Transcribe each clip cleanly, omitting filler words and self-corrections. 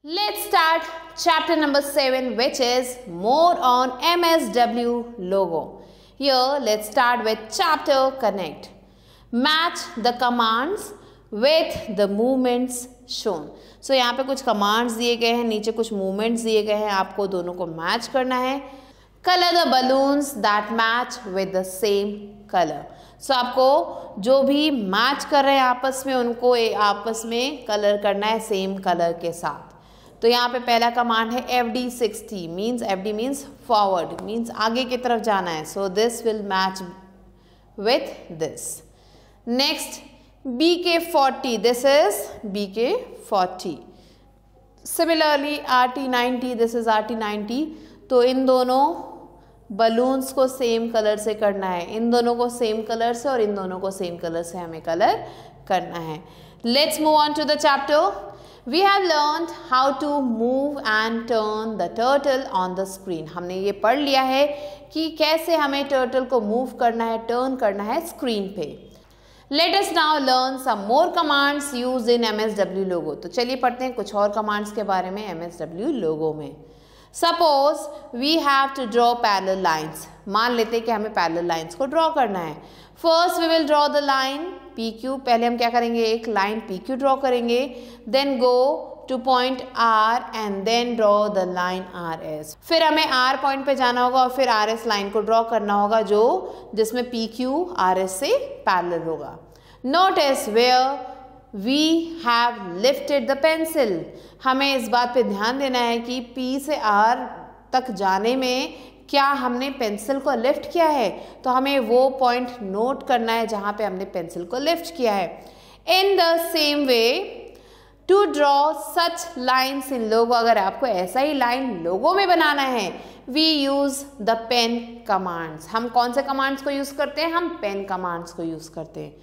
Let's start chapter number 7, which is more on MSW logo. Here, let's start with chapter connect. Match the commands with the movements shown. So यहाँ पे कुछ commands दिए गए हैं, नीचे कुछ movements दिए गए हैं, आपको दोनों को match करना है. Color the balloons that match with the same color. So आपको जो भी match कर रहे हैं आपस में, उनको आपस में color करना है same color के साथ. तो यहाँ पे पहला कमांड है FD60 means FD means forward means आगे की तरफ जाना है. So this will match with this. Next BK40, this is BK40. Similarly RT90, this is RT90. तो इन दोनों बलून्स को सेम कलर से करना है, इन दोनों को सेम कलर से और इन दोनों को सेम कलर से हमें कलर करना है. Let's move on to the chapter. We have learned how to move and turn the turtle on the screen. हमने ये पढ़ लिया है कि कैसे हमें turtle को move करना है, turn करना है screen पे. Let us now learn some more commands used in MSW logo. तो चलिए पढ़ते हैं कुछ और commands के बारे में MSW logo में. Suppose we have to draw parallel lines. मान लेते हैं कि हमें parallel lines को draw करना है. First we will draw the line PQ. पहले हम क्या करेंगे, एक लाइन PQ ड्रॉ करेंगे. Then go to point R and then draw the line RS. फिर हमें R पॉइंट पे जाना होगा और फिर RS लाइन को ड्रॉ करना होगा जो जिसमें PQ RS से पैरेलल होगा. Notice where we have lifted the pencil. हमें इस बात पे ध्यान देना है कि P से R तक जाने में क्या हमने पेंसिल को लिफ्ट किया है. तो हमें वो पॉइंट नोट करना है जहाँ पे हमने पेंसिल को लिफ्ट किया है. In the same way to draw such lines in Logo, अगर आपको ऐसा ही लाइन लोगो में बनाना है, we use the pen commands. हम कौन से कमांड्स को यूज करते हैं, हम पेन कमांड्स को यूज करते हैं.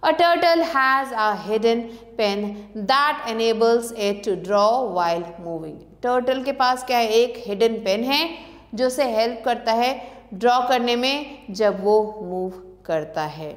A turtle has a hidden pen that enables it to draw while moving. Turtle के पास क्या है, एक हिडन पेन है जो उसे हेल्प करता है ड्रॉ करने में जब वो मूव करता है.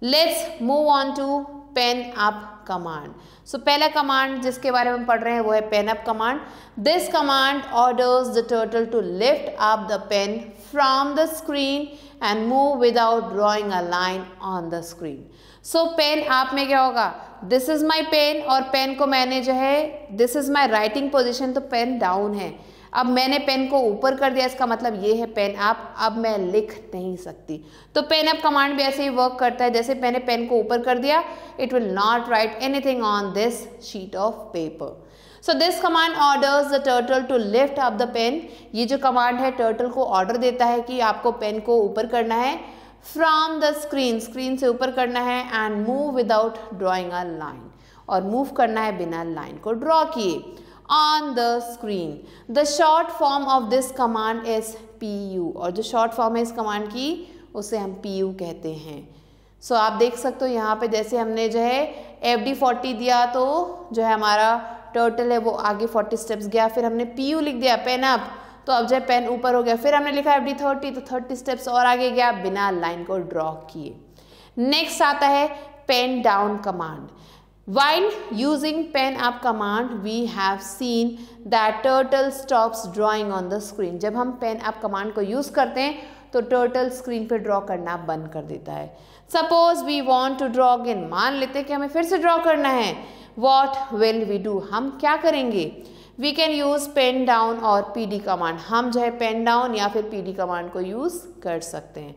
Let's move on to pen up command. So पहला कमांड जिसके बारे में पढ़ रहे हैं वो है pen up command. This command orders the turtle to lift up the pen from the screen and move without drawing a line on the screen. So pen up में क्या होगा, दिस इज माई पेन और pen को मैंने जो है, this is my writing position, तो pen down है. अब मैंने पेन को ऊपर कर दिया, इसका मतलब ये है पेन अप. अब मैं लिख नहीं सकती. तो पेन अप कमांड भी ऐसे ही वर्क करता है. जैसे मैंने पेन को ऊपर कर दिया, it will not write anything on this sheet of paper. So this command orders the turtle to lift up the pen. ये जो कमांड है टर्टल को ऑर्डर देता है कि आपको पेन को ऊपर करना है फ्रॉम द स्क्रीन, स्क्रीन से ऊपर करना है, and move without drawing a line, और मूव करना है बिना लाइन को ड्रॉ किए on the screen. The short form of this command is PU, और जो short form है इस command की उसे हम PU कहते हैं. So आप देख सकते हो यहाँ पे जैसे हमने जो है FD40 दिया तो जो है हमारा टर्टल है वो आगे 40 स्टेप्स गया, फिर हमने PU लिख दिया पेन अप, तो अब जो है पेन ऊपर हो गया. फिर हमने लिखा FD30 तो 30 स्टेप्स और आगे गया बिना लाइन को ड्रॉ किए. नेक्स्ट आता है pen down command. While using pen up command, we have seen that turtle stops drawing on the screen. जब हम pen up command को use करते हैं तो turtle screen पे draw करना बंद कर देता है. Suppose we want to draw again. मान लेते हैं कि हमें फिर से draw करना है. What will we do? हम क्या करेंगे? We can use pen down और PD command. हम जो है pen down या फिर PD command को use कर सकते हैं.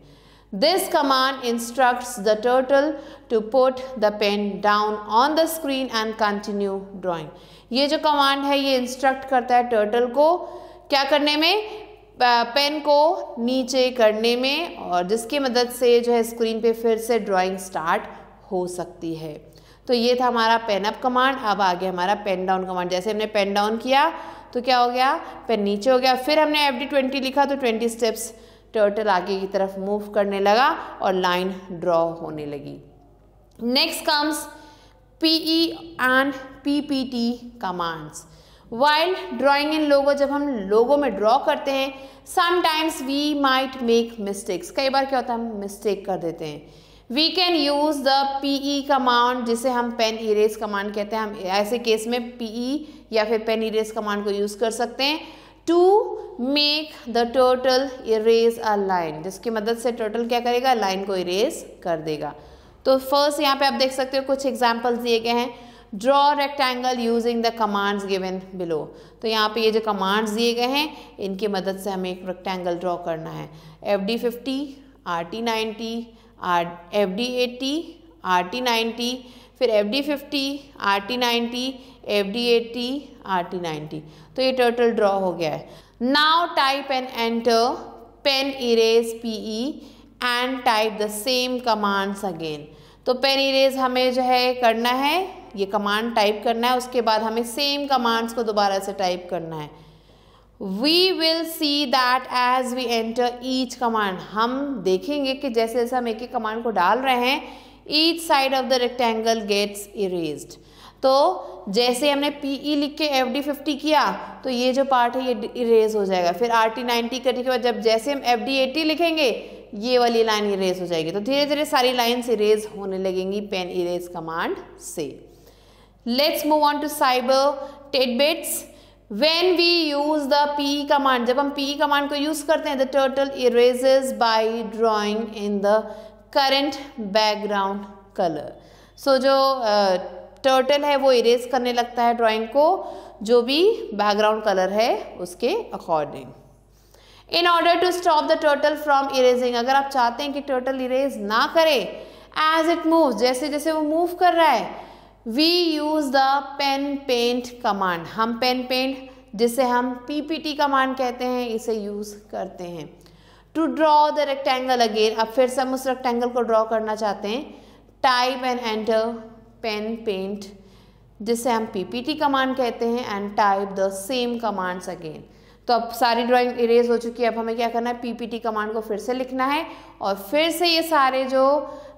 This command instructs the turtle to put the pen down on the screen and continue drawing. ये जो कमांड है ये इंस्ट्रक्ट करता है टर्टल को क्या करने में, पेन को नीचे करने में, और जिसकी मदद से जो है स्क्रीन पे फिर से ड्राइंग स्टार्ट हो सकती है. तो ये था हमारा पेन अप कमांड. अब आ गया हमारा पेन डाउन कमांड. जैसे हमने पेन डाउन किया तो क्या हो गया, पेन नीचे हो गया. फिर हमने FD20 लिखा तो 20 स्टेप्स टर्टल आगे की तरफ मूव करने लगा और लाइन ड्रॉ होने लगी. Next comes PE and PPT commands. While drawing in Logo, जब हम लोगो में ड्रॉ करते हैं sometimes we might make mistakes. कई बार क्या होता है हम मिस्टेक कर देते हैं. We can use the PE command, जिसे हम पेन इरेज कमांड कहते हैं। हम ऐसे केस में PE या फिर पेन इरेज कमांड को यूज कर सकते हैं to make the turtle erase a line, जिसकी मदद से टर्टल क्या करेगा, लाइन को इरेज कर देगा। तो फर्स्ट यहाँ पे आप देख सकते हो कुछ एग्जाम्पल्स दिए गए हैं। Draw rectangle using the commands given below. तो यहाँ पे ये जो कमांड्स दिए गए हैं इनकी मदद से हमें एक रेक्टेंगल ड्रॉ करना है। FD50, RT90, FD80, RT90, फिर FD50, RT90, FD80, RT90। तो ये टर्टल ड्रॉ हो गया है। Now type and enter pen erase PE and type the same commands again. तो पेन इरेज हमें जो है करना है, ये कमांड टाइप करना है, उसके बाद हमें सेम कमांड्स को दोबारा से टाइप करना है। We will see that as we enter each command। हम देखेंगे कि जैसे जैसे हम एक एक कमांड को डाल रहे हैं each side of the rectangle gets erased। तो जैसे हमने PE लिख के FD50 किया तो ये जो पार्ट है ये इरेज हो जाएगा। फिर RT90 करने के बाद जब जैसे हम FD80 लिखेंगे ये वाली लाइन इरेज हो जाएगी। तो धीरे धीरे सारी लाइन्स इरेज होने लगेंगी पेन इरेज कमांड से। Let's move on to cyber tidbits. When we use the PE command, जब हम PE कमांड को यूज करते हैं, the turtle erases by drawing in the current background color। So जो turtle है वो इरेज करने लगता है ड्राइंग को जो भी बैकग्राउंड कलर है उसके according. In order to stop the turtle from erasing, अगर आप चाहते हैं कि टर्टल इरेज ना करे एज इट मूव, जैसे जैसे वो मूव कर रहा है, we use the pen paint command. हम पेन पेंट जिसे हम PPT कमांड कहते हैं इसे यूज करते हैं। To draw the rectangle again, अब फिर से हम उस रेक्टेंगल को ड्रॉ करना चाहते हैं, type and enter pen paint जिसे हम PPT कमांड कहते हैं and type the same commands again. तो अब सारी ड्राइंग इरेज हो चुकी है, अब हमें क्या करना है, PPT कमांड को फिर से लिखना है और फिर से ये सारे जो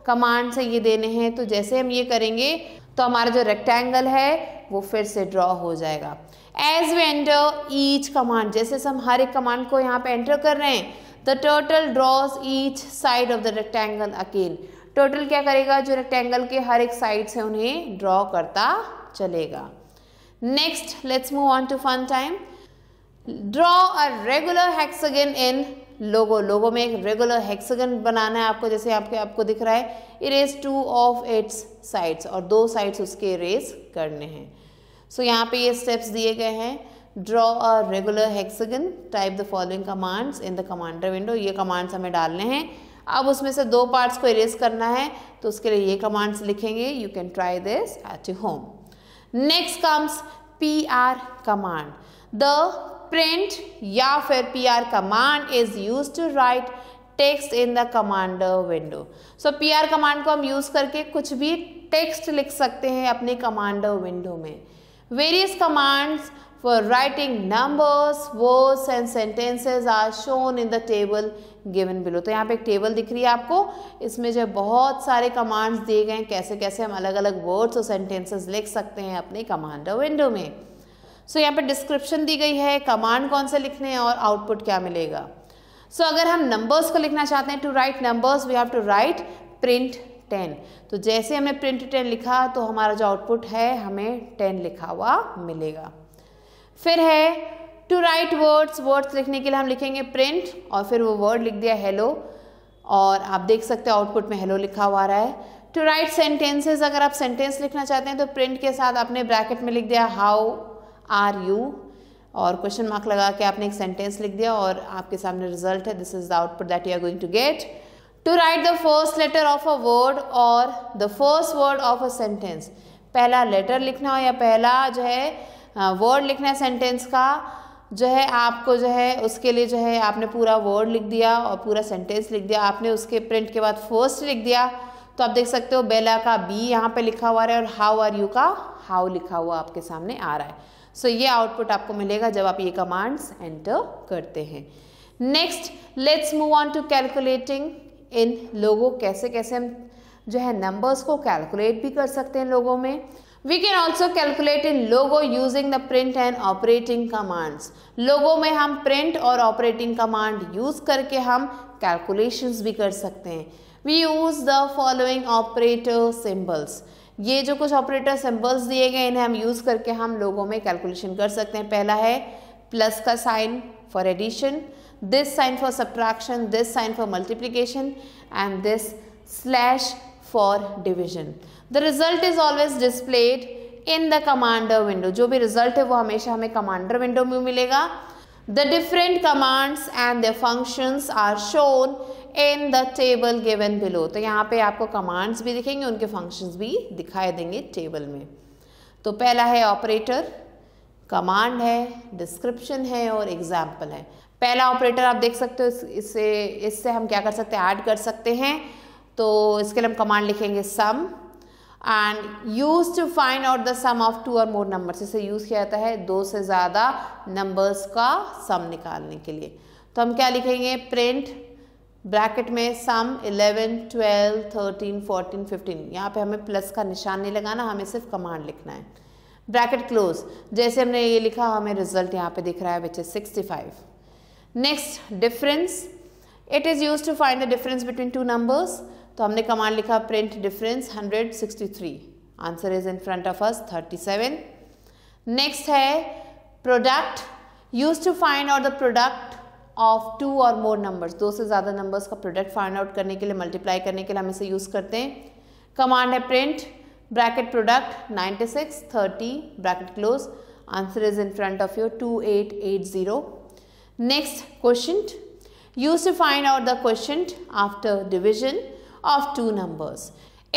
कमांड्स है ये देने हैं। तो जैसे हम ये करेंगे तो हमारा जो रेक्टेंगल है वो फिर से ड्रॉ हो जाएगा। As we enter each command, जैसे हम हर एक कमांड को यहाँ पे एंटर कर रहे हैं, the turtle draws each side of the rectangle again. Turtle क्या करेगा, जो रेक्टेंगल के हर एक साइड से उन्हें ड्रॉ करता चलेगा। Next let's move on to fun time. Draw a regular hexagon in Logo. Logo में एक रेगुलर हेक्सागन बनाना है आपको, जैसे आपको दिख रहा है। इरेज 2 ऑफ इट्स साइड्स, और 2 साइड्स उसके इरेज करने हैं। सो यहाँ पे ये स्टेप्स दिए गए हैं। Draw a regular hexagon, type the following commands in the commander window. ये कमांड्स हमें डालने हैं। अब उसमें से 2 पार्ट्स को इरेज करना है तो उसके लिए ये कमांड्स लिखेंगे। You can try this at your home. Next comes PR command. The print या फिर PR command is use to write text in the commander window. So PR command को हम यूज करके कुछ भी टेक्स्ट लिख सकते हैं अपने कमांडर विंडो में। Various commands for writing numbers, words and sentences are shown in the table given below. तो यहाँ पे एक टेबल दिख रही है आपको, इसमें जो बहुत सारे कमांड्स दिए गए हैं, कैसे कैसे हम अलग अलग वर्ड्स और सेंटेंसेस लिख सकते हैं अपने कमांडर विंडो में। सो यहाँ पे डिस्क्रिप्शन दी गई है, कमांड कौन से लिखने हैं और आउटपुट क्या मिलेगा। सो अगर हम नंबर्स को लिखना चाहते हैं, to write numbers we have to write print 10। तो जैसे हमने प्रिंट 10 लिखा तो हमारा जो आउटपुट है हमें 10 लिखा हुआ मिलेगा। फिर है टू राइट वर्ड्स। वर्ड्स लिखने के लिए हम लिखेंगे प्रिंट और फिर वो वर्ड लिख दिया हेलो, और आप देख सकते हो आउटपुट में हेलो लिखा हुआ आ रहा है। टू राइट सेंटेंसेस, अगर आप सेंटेंस लिखना चाहते हैं तो प्रिंट के साथ आपने ब्रैकेट में लिख दिया हाउ आर यू, और क्वेश्चन मार्क लगा के आपने एक सेंटेंस लिख दिया और आपके सामने रिजल्ट है। This is the output that you are going to get. To write the first letter of a word or the first word of a sentence, पहला लेटर लिखना हो या पहला जो है वर्ड लिखना है सेंटेंस का, जो है आपको जो है उसके लिए जो है आपने पूरा वर्ड लिख दिया और पूरा सेंटेंस लिख दिया। आपने उसके प्रिंट के बाद फर्स्ट लिख दिया तो आप देख सकते हो बेला का बी यहाँ पे लिखा हुआ है और हाउ आर यू का हाउ लिखा हुआ आपके सामने आ रहा है। सो ये आउटपुट आपको मिलेगा जब आप ये कमांड्स एंटर करते हैं। Next let's move on to calculating in Logo. कैसे कैसे हम जो है नंबर्स को कैलकुलेट भी कर सकते हैं लोगों में। We can also calculate in Logo using the print and operating commands. Logo में हम प्रिंट और ऑपरेटिंग कमांड यूज करके हम कैलकुलेशंस भी कर सकते हैं। We use the following operator symbols. ये जो कुछ ऑपरेटर सिंबल्स दिए गए इन्हें हम यूज़ करके हम लोगों में कैलकुलेशन कर सकते हैं. पहला है प्लस का sign for addition, this sign for subtraction, this sign for multiplication and this slash for division. The result is always displayed in the commander window. जो भी रिजल्ट है वो हमेशा हमें कमांडर विंडो में मिलेगा. The different commands and their functions are shown in the table given below. तो यहाँ पे आपको commands भी दिखेंगे, उनके functions भी दिखाई देंगे टेबल में. तो पहला है ऑपरेटर, कमांड है, डिस्क्रिप्शन है और एग्जाम्पल है. पहला ऑपरेटर आप देख सकते हो, इससे हम क्या कर सकते हैं, ऐड कर सकते हैं. तो इसके लिए हम कमांड लिखेंगे sum and use to find out the sum of 2 or more numbers. इसे यूज़ किया जाता है 2 से ज़्यादा नंबर्स का सम निकालने के लिए. तो हम क्या लिखेंगे, प्रिंट ब्रैकेट में सम 11, 12, 13, 14, 15. यहाँ पे हमें प्लस का निशान नहीं लगाना, हमें सिर्फ कमांड लिखना है. Bracket close. जैसे हमने ये लिखा हमें रिजल्ट यहाँ पे दिख रहा है which is 65. Next difference. It is use to find the difference between 2 numbers. तो हमने कमांड लिखा print difference 163. Answer is in front of us 37. Next है product. Use to find out the product of 2 or more numbers. 2 से ज़्यादा numbers का product find out करने के लिए, मल्टीप्लाई करने के लिए हम इसे यूज़ करते हैं. कमांड है print bracket product 96, 30 bracket close. Answer is in front of your 2880. Next quotient. Use to find out the quotient after division of 2 numbers.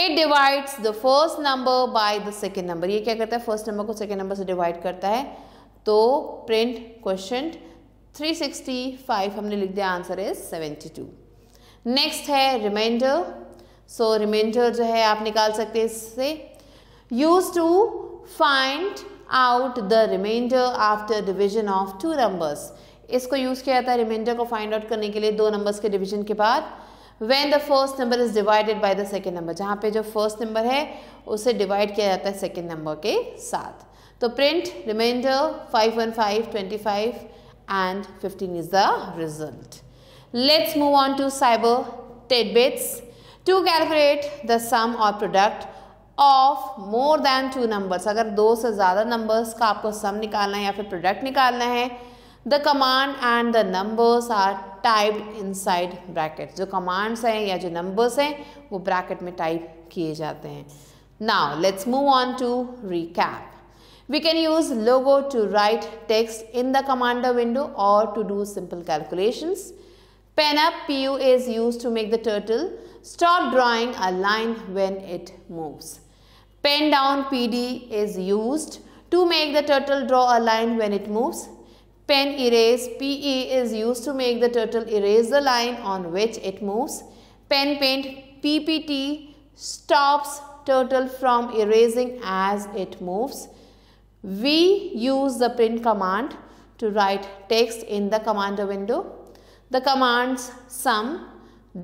It divides the first number by the second number. ये क्या करता है, first number को second number से divide करता है. तो print quotient 365 हमने लिख दिया, आंसर इज 72. नेक्स्ट है रिमाइंडर. सो रिमाइंडर जो है आप निकाल सकते हैं इससे. Use to find out the remainder after division of 2 numbers. इसको यूज किया जाता है रिमाइंडर को फाइंड आउट करने के लिए 2 नंबर्स के डिविजन के बाद. When the first number is divided by the second number. जहाँ पे जो फर्स्ट नंबर है उसे डिवाइड किया जाता है सेकेंड नंबर के साथ. तो print remainder 515, 25 and 15 is the result. Let's move on to cyber tidbits. To calculate the sum or product of more than 2 numbers. अगर 2 से ज़्यादा नंबर्स का आपको सम निकालना है या फिर प्रोडक्ट निकालना है, the command and the numbers are typed inside bracket. जो कमांड्स हैं या जो नंबर्स हैं वो ब्रैकेट में टाइप किए जाते हैं. Now let's move on to recap. We can use Logo to write text in the commander window और to do simple calculations. Pen up PU is used to make the turtle stop drawing a line when it moves. Pen down PD is used to make the turtle draw a line when it moves. Pen erase PE is used to make the turtle erase the line on which it moves. Pen paint PPT stops turtle from erasing as it moves. We use the print command to write text in the commander window. The commands sum,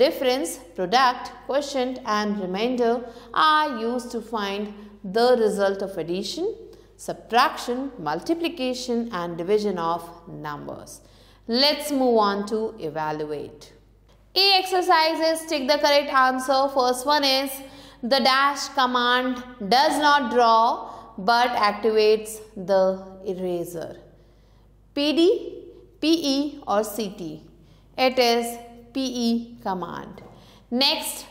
difference, product, quotient and remainder are used to find the result of addition, subtraction, multiplication and division of numbers. Let's move on to evaluate. A exercise is tick the correct answer. First one is the dash command does not draw but activates the eraser. PD, PE or CT? It is PE command. Next,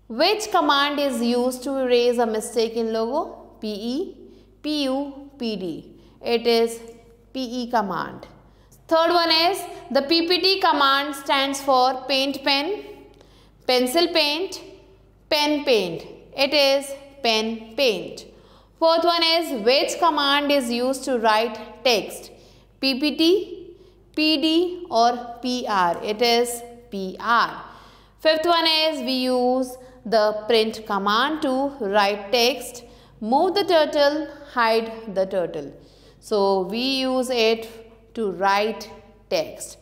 which command is used to erase a mistake in logo? PE, PU, PD. It is PE command. Third one is the PPT command stands for paint pen, pencil paint, pen paint. It is pen paint. Fourth one is which command is used to write text? PPT, PD or PR? It is PR. Fifth one is we use the print command to write text. Move the turtle, hide the turtle. So we use it to write text.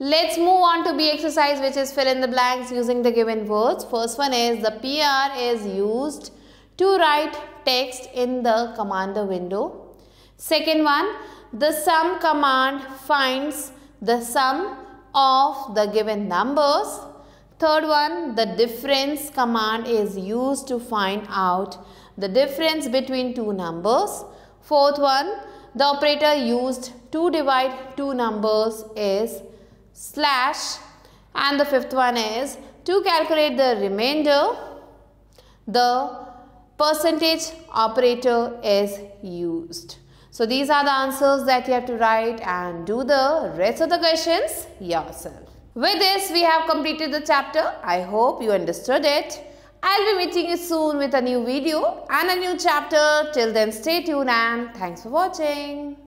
Let's move on to B exercise, which is fill in the blanks using the given words. First one is the PR is used to write text in the commander window. Second one, the sum command finds the sum of the given numbers. Third one, the difference command is used to find out the difference between two numbers. Fourth one, the operator used to divide two numbers is slash. And the fifth one is to calculate the remainder, the percentage operator is used. So these are the answers that you have to write and do the rest of the questions yourself. With this, we have completed the chapter. I hope you understood it. I'll be meeting you soon with a new video and a new chapter. Till then, stay tuned and thanks for watching.